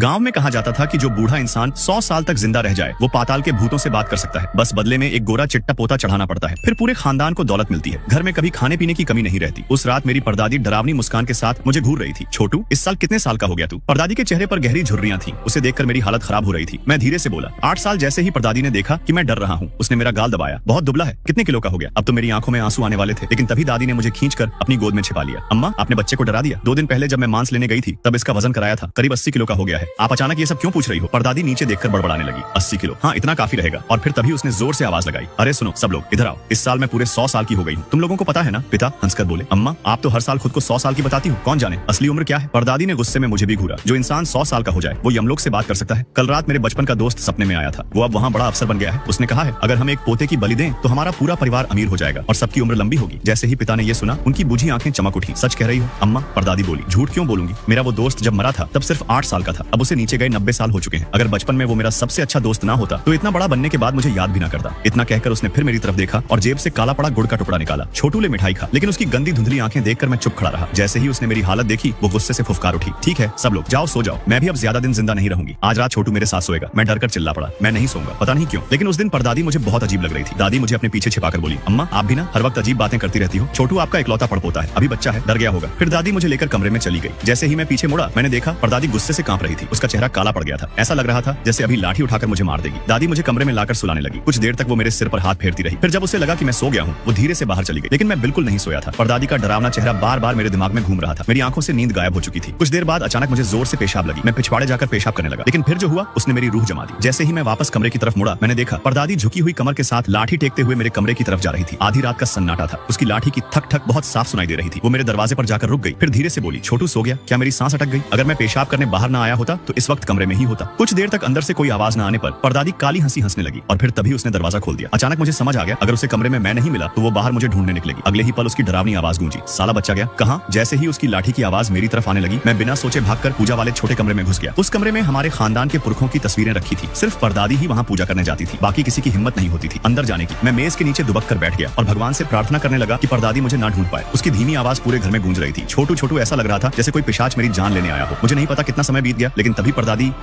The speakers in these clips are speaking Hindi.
गांव में कहा जाता था कि जो बूढ़ा इंसान 100 साल तक जिंदा रह जाए वो पाताल के भूतों से बात कर सकता है, बस बदले में एक गोरा चिट्टा पोता चढ़ाना पड़ता है। फिर पूरे खानदान को दौलत मिलती है। घर में कभी खाने पीने की कमी नहीं रहती। उस रात मेरी परदादी डरावनी मुस्कान के साथ मुझे घूर रही थी। छोटू, इस साल कितने साल का हो गया तू? परदादी के चेहरे पर गहरी झुर्रियां थी। उसे देखकर मेरी हालत खराब हो रही थी। मैं धीरे से बोला, 8 साल। जैसे ही परदादी ने देखा कि मैं डर रहा हूँ, उसने मेरा गाल दबाया। बहुत दुबला है, कितने किलो का हो गया? अब तो मेरी आंखों में आंसू आने वाले थे, लेकिन तभी दादी ने मुझे खींचकर अपनी गोद में छिपा लिया। अम्मा, आपने बच्चे को डरा दिया। 2 दिन पहले जब मैं मांस लेने गई थी तब इसका वजन कराया था, करीब 80 किलो का हो गया है। आप अचानक ये सब क्यों पूछ रही हो? परदादी नीचे देखकर बड़बड़ाने लगी। 80 किलो? हाँ, इतना काफी रहेगा। और फिर तभी उसने जोर से आवाज लगाई, अरे सुनो सब लोग, इधर आओ। इस साल मैं पूरे 100 साल की हो गई हूँ। तुम लोगों को पता है ना? पिता हंसकर बोले, अम्मा आप तो हर साल खुद को 100 साल की बताती हो, कौन जाने असली उम्र क्या है? परदादी ने गुस्से में मुझे भी घूरा। जो इंसान 100 साल का हो जाए वो यमलोक से बात कर सकता है? कल रात मेरे बचपन का दोस्त सपने में आया था। वो अब वहाँ बड़ा अफसर बन गया है। उसने कहा है अगर हम एक पोते की बलि दें तो हमारा पूरा परिवार अमीर हो जाएगा और सबकी उम्र लंबी होगी। जैसे ही पिता ने ये सुना, उनकी बुझी आंखें चमक उठी। सच कह रही हो अम्मा? परदादी बोली। झूठ क्यों बोलूंगी? मेरा वो दोस्त जब मरा था तब सिर्फ 8 साल का था। अब उसे नीचे गए 90 साल हो चुके हैं। अगर बचपन में वो मेरा सबसे अच्छा दोस्त ना होता तो इतना बड़ा बनने के बाद मुझे याद भी ना करता। इतना कहकर उसने फिर मेरी तरफ देखा और जेब से काला पड़ा गुड़ का टुकड़ा निकाला। छोटू ले मिठाई खा, लेकिन उसकी गंदी धुंधली आंखें देखकर मैं चुप खड़ा रहा। जैसे ही उसने मेरी हालत देखी वो गुस्से से फुफकार उठी। ठीक है सब लोग जाओ, सो जाओ। मैं भी अब ज्यादा दिन जिंदा नहीं रहूंगी। आज रात छोटू मेरे साथ सोएगा। मैं डरकर चिल्ला पड़ा, मैं नहीं सोऊंगा। पता नहीं क्यों, लेकिन उस दिन परदादी मुझे बहुत अजीब लग रही थी। दादी मुझे अपने पीछे छिपाकर बोली, अम्मा आप भी ना हर वक्त अजीब बातें करती रहती हो। छोटू आपका इकलौता पड़पोता है, अभी बच्चा है, डर गया होगा। फिर दादी मुझे लेकर कमरे में चली गई। जैसे ही मैं पीछे मुड़ा, मैंने देखा परदादी गुस्से से कांप रही थी। उसका चेहरा काला पड़ गया था। ऐसा लग रहा था जैसे अभी लाठी उठाकर मुझे मार देगी। दादी मुझे कमरे में लाकर सुलाने लगी। कुछ देर तक वो मेरे सिर पर हाथ फेरती रही। फिर जब उसे लगा कि मैं सो गया हूँ, वो धीरे से बाहर चली गई। लेकिन मैं बिल्कुल नहीं सोया था। परदादी का डरावना चेहरा बार बार मेरे दिमाग में घूम रहा था। मेरी आंखों से नींद गायब हो चुकी थी। कुछ देर बाद अचानक मुझे जोर से पेशाब लगी। मैं पिछवाड़े जाकर पेशाब करने लगा, लेकिन फिर जो हुआ उसने मेरी रूह जमा दी। जैसे ही मैं वापस कमरे की तरफ मुड़ा, मैंने देखा परदादी झुकी हुई कमर के साथ लाठी टेकते हुए मेरे कमरे की तरफ जा रही थी। आधी रात का सन्नाटा था। उसकी लाठी की थक थक बहुत साफ सुनाई दे रही थी। वो मेरे दरवाजे पर जाकर रुक गई, फिर धीरे से बोली, छोटू सो गया क्या? मेरी सांस अटक गई। अगर मैं पेशाब करने बाहर ना आया होता तो इस वक्त कमरे में ही होता। कुछ देर तक अंदर से कोई आवाज न आने पर परदादी काली हंसी हंसने लगी और फिर तभी उसने दरवाजा खोल दिया। अचानक मुझे समझ आ गया अगर उसे कमरे में मैं नहीं मिला तो वो बाहर मुझे ढूंढने निकलेगी। अगले ही पल उसकी डरावनी आवाज गूंजी, साला बच्चा गया कहाँ? जैसे ही उसकी लाठी की आवाज मेरी तरफ आने लगी, मैं बिना सोचे भागकर पूजा वाले छोटे कमरे में घुस गया। उस कमरे में हमारे खानदान के पुरखों की तस्वीरें रखी थी। सिर्फ परदादी ही वहाँ पूजा करने जाती थी, बाकी किसी की हिम्मत नहीं होती थी अंदर जाने की। मैं मेज के नीचे दुबक कर बैठ गया और भगवान से प्रार्थना करने लगा कि परदादी मुझे ना ढूंढ पाए। उसकी धीमी आवाज पूरे घर में गूंज रही थी, छोटू छोटू। ऐसा लग रहा था जैसे कोई पिशाच मेरी जान लेने आया हो। मुझे नहीं पता कितना समय बीत गया, लेकिन तभी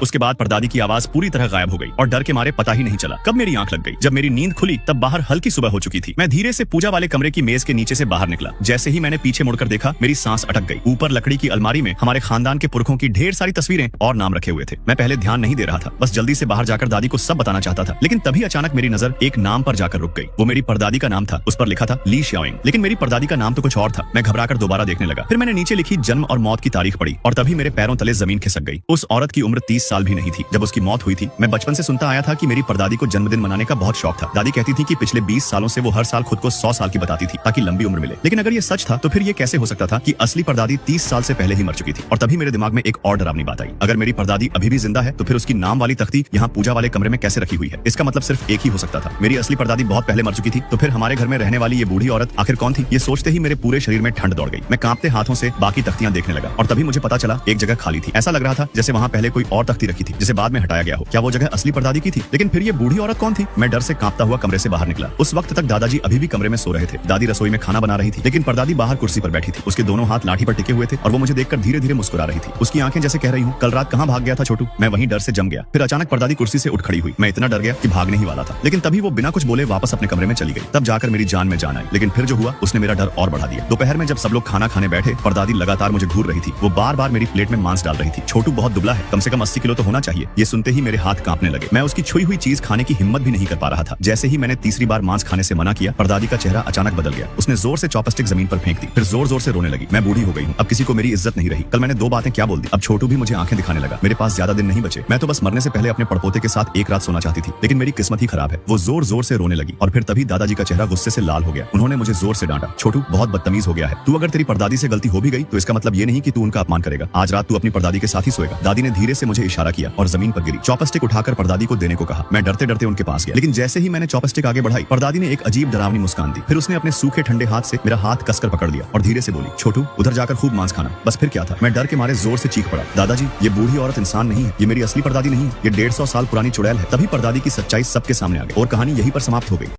उसके बाद परदादी की आवाज पूरी तरह गायब हो गई और डर के मारे पता ही नहीं चला कब मेरी आंख लग गई। जब मेरी नींद खुली तब बाहर हल्की सुबह हो चुकी थी। मैं धीरे से पूजा वाले कमरे की मेज के नीचे से बाहर निकला। जैसे ही मैंने पीछे मुड़कर देखा, मेरी सांस अटक गई। ऊपर लकड़ी की अलमारी में हमारे खानदान के पुरखों की ढेर सारी तस्वीरें और नाम रखे हुए थे। मैं पहले ध्यान नहीं दे रहा था, बस जल्दी से बाहर जाकर दादी को सब बताना चाहता था। लेकिन तभी अचानक मेरी नजर एक नाम पर जाकर रुक गई। वो मेरी परदादी का नाम था। उस पर लिखा था ली श्याओइंग, लेकिन मेरी परदादी का नाम तो कुछ और था। मैं घबराकर दोबारा देखने लगा। फिर मैंने नीचे लिखी जन्म और मौत की तारीख पढ़ी और तभी मेरे पैरों तले जमीन खिसक गई। उस औरत की उम्र 30 साल भी नहीं थी जब उसकी मौत हुई थी। मैं बचपन से सुनता आया था कि मेरी परदादी को जन्मदिन मनाने का बहुत शौक था। दादी कहती थी कि पिछले 20 सालों से वो हर साल खुद को 100 साल की बताती थी ताकि लंबी उम्र मिले। लेकिन अगर ये सच था तो फिर ये कैसे हो सकता था कि असली परदादी 30 साल से पहले ही मर चुकी थी? और तभी मेरे दिमाग में एक और डरावनी बात आई। अगर मेरी परदादी अभी भी जिंदा है तो फिर उसकी नाम वाली तख्ती यहाँ पूजा वाले कमरे में कैसे रखी हुई है? इसका मतलब सिर्फ एक ही हो सकता था, मेरी असली परदादी बहुत पहले मर चुकी थी। तो फिर हमारे घर में रहने वाली ये बूढ़ी औरत आखिर कौन थी? ये सोचते ही मेरे पूरे शरीर में ठंड दौड़ गई। मैं कांपते हाथों से बाकी तख्तियां देखने लगा और तभी मुझे पता चला एक जगह खाली थी। ऐसा लग रहा था जैसे वहाँ पहले कोई और तख्ती रखी थी जिसे बाद में हटाया गया हो। क्या वो जगह असली परदादी की थी? लेकिन फिर ये बूढ़ी औरत कौन थी? मैं डर से कांपता हुआ कमरे से बाहर निकला। उस वक्त तक दादाजी अभी भी कमरे में सो रहे थे। दादी रसोई में खाना बना रही थी, लेकिन परदादी बाहर कुर्सी पर बैठी थी। उसके दोनों हाथ लाठी पर टिके हुए थे और वो मुझे देखकर धीरे धीरे मुस्कुरा रही थी। उसकी आंखें जैसे कह रही हूँ, कल रात कहाँ भाग गया था छोटू? मैं वहीं डर से जम गया। फिर अचानक परदादी कुर्सी से उठ खड़ी हुई। मैं इतना डर गया कि भागने ही वाला था, लेकिन तभी वो बिना कुछ बोले वापस अपने कमरे में चली गई। तब जाकर मेरी जान में जान आई। लेकिन फिर जो हुआ उसने मेरा डर और बढ़ा दिया। दोपहर में जब सब लोग खाना खाने बैठे, परदादी लगातार मुझे घूर रही थी। वो बार बार मेरी प्लेट में मांस डाल रही थी। छोटू बहुत दुबला है, कम से कम 80 किलो तो होना चाहिए। ये सुनते ही मेरे हाथ कांपने लगे। मैं उसकी छुई हुई चीज खाने की हिम्मत भी नहीं कर पा रहा था। जैसे ही मैंने तीसरी बार मांस खाने से मना किया, परदादी का चेहरा अचानक बदल गया। उसने जोर से चॉपस्टिक जमीन पर फेंक दी, फिर जोर जोर से रोने लगी। मैं बूढ़ी हो गई हूँ, अब किसी को मेरी इज्जत नहीं रही। कल मैंने 2 बातें क्या बोल दी, अब छोटू भी मुझे आंखें दिखाने लगा। मेरे पास ज्यादा दिन नहीं बचे। मैं तो बस मरने से पहले अपने पड़पोते के साथ एक रात सोना चाहती थी, लेकिन मेरी किस्मत ही खराब है। वो जोर जोर से रोने लगी और फिर तभी दादाजी का चेहरा गुस्से से लाल हो गया। उन्होंने मुझे जोर से डांटा, छोटू बहुत बदतमीज हो गया है। तू अगर तेरी परदादी से गलती हो भी गई तो इसका मतलब ये नहीं कि तू उनका अपमान करेगा। आज रात तू अपनी परदादी के साथ ही सोएगा। दादी ने धीरे से मुझे इशारा किया और जमीन पर गिरी। चॉपस्टिक उठाकर परदादी को देने को कहा। मैं डरते डरते उनके पास गया, लेकिन जैसे ही मैंने चॉपस्टिक आगे बढ़ाई, परदादी ने एक अजीब डरावनी मुस्कान दी। फिर उसने अपने सूखे ठंडे हाथ से मेरा हाथ कसकर पकड़ लिया और धीरे से बोली, छोटू उधर जाकर खूब मांस खाना। बस फिर क्या था, मैं डर के मारे जोर से चीख पड़ा, दादाजी ये बूढ़ी औरत इंसान नहीं है, ये मेरी असली परदादी नहीं है, ये 150 साल पुरानी चुड़ैल है। तभी परदादी की सच्चाई सबके सामने आ गई और कहानी यहीं पर समाप्त हो गई।